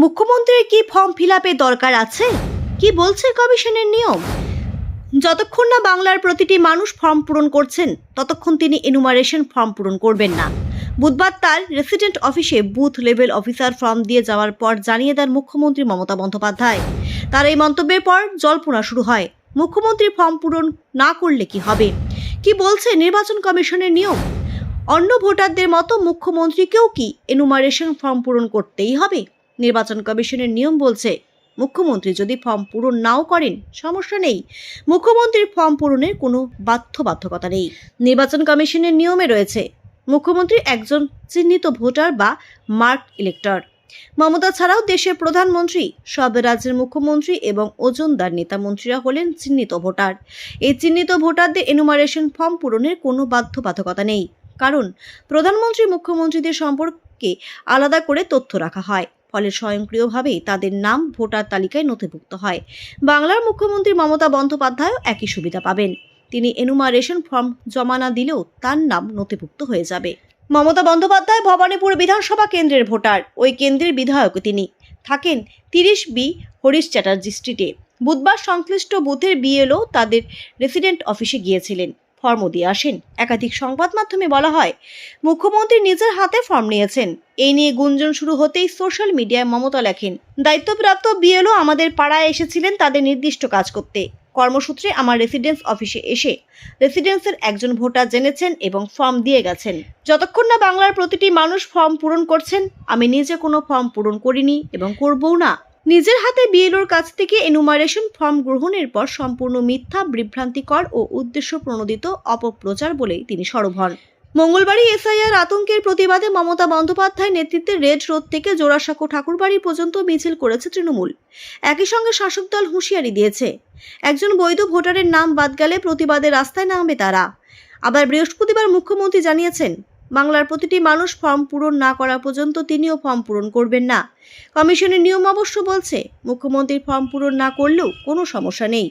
মুখ্যমন্ত্রীর কি ফর্ম ফিলআপের দরকার আছে? কি বলছে কমিশনের নিয়ম? যতক্ষণ না বাংলার প্রতিটি মানুষ ফর্ম পূরণ করছেন ততক্ষণ তিনি এনুমারেশন ফর্ম পূরণ করবেন না। বুধবার তার রেসিডেন্ট অফিসে বুথ লেভেল অফিসার ফর্ম দিয়ে যাওয়ার পর জানিয়ে দেন মুখ্যমন্ত্রী মমতা বন্দ্যোপাধ্যায়। তার এই মন্তব্যের পর জল্পনা শুরু হয়, মুখ্যমন্ত্রী ফর্ম পূরণ না করলে কি হবে? কি বলছে নির্বাচন কমিশনের নিয়ম? অন্য ভোটারদের মতো মুখ্যমন্ত্রীকেও কি এনুমারেশন ফর্ম পূরণ করতেই হবে? নির্বাচন কমিশনের নিয়ম বলছে, মুখ্যমন্ত্রী যদি ফর্ম পূরণ নাও করেন সমস্যা নেই, মুখ্যমন্ত্রীর ফর্ম পূরণের কোনো বাধ্যবাধকতা নেই। নির্বাচন কমিশনের নিয়মে রয়েছে, মুখ্যমন্ত্রী একজন চিহ্নিত ভোটার বা মার্কড ইলেক্টর। মমতা ছাড়াও দেশের প্রধানমন্ত্রী, সব রাজ্যের মুখ্যমন্ত্রী এবং ওজনদার নেতা মন্ত্রীরা হলেন চিহ্নিত ভোটার। এই চিহ্নিত ভোটারদের এনুমারেশন ফর্ম পূরণের কোনো বাধ্যবাধকতা নেই, কারণ প্রধানমন্ত্রী মুখ্যমন্ত্রীদের সম্পর্কে আলাদা করে তথ্য রাখা হয়, ফলে স্বয়ংক্রিয়ভাবেই তাদের নাম ভোটার তালিকায় নথিভুক্ত হয়। বাংলার মুখ্যমন্ত্রী মমতা বন্দ্যোপাধ্যায়ও একই সুবিধা পাবেন। তিনি এনুমারেশন ফর্ম জমা না দিলেও তার নাম নথিভুক্ত হয়ে যাবে। মমতা বন্দ্যোপাধ্যায় ভবানীপুর বিধানসভা কেন্দ্রের ভোটার। ওই কেন্দ্রের বিধায়ক তিনি। থাকেন 30B হরিশ চ্যাটার্জি স্ট্রিটে। বুধবার সংশ্লিষ্ট বুথের বিএলও তাদের রেসিডেন্ট অফিসে গিয়েছিলেন, ফর্মও দিয়ে আসেন। একাধিক সংবাদ মাধ্যমে বলা হয়, মুখ্যমন্ত্রী নিজের হাতে ফর্ম নিয়েছেন। এই নিয়ে গুঞ্জন শুরু হতেই সোশ্যাল মিডিয়ায় মমতা লেখেন, দায়িত্বপ্রাপ্ত বিএলও আমাদের পাড়ায় এসেছিলেন তাদের নির্দিষ্ট কাজ করতে। কর্মসূত্রে আমার রেসিডেন্স অফিসে এসে রেসিডেন্সের একজন ভোটার জেনেছেন এবং ফর্ম দিয়ে গেছেন। যতক্ষণ না বাংলার প্রতিটি মানুষ ফর্ম পূরণ করছেন, আমি নিজে কোনো ফর্ম পূরণ করিনি এবং করবও না। নিজের হাতে বিএলওর কাছ থেকে এনুমারেশন ফর্ম গ্রহণের পর সম্পূর্ণ মিথ্যা, বিভ্রান্তিকর ও উদ্দেশ্য প্রণোদিত অপপ্রচার বলেই তিনি সরব হন। মঙ্গলবারই এসআইআর আতঙ্কের প্রতিবাদে মমতা বন্দ্যোপাধ্যায়ের নেতৃত্বে রেড রোড থেকে জোড়াসাঁকো ঠাকুরবাড়ি পর্যন্ত মিছিল করেছে তৃণমূল। একই সঙ্গে শাসক দল হুঁশিয়ারি দিয়েছে, একজন বৈধ ভোটারের নাম বাদ গেলে প্রতিবাদে রাস্তায় নামবে তারা। আবার বৃহস্পতিবার মুখ্যমন্ত্রী জানিয়েছেন, বাংলার প্রতিটি মানুষ ফর্ম পূরণ না করা পর্যন্ত তিনিও ফর্ম পূরণ করবেন না। কমিশনের নিয়ম অবশ্য বলছে, মুখ্যমন্ত্রীর ফর্ম পূরণ না করলেও কোনো সমস্যা নেই।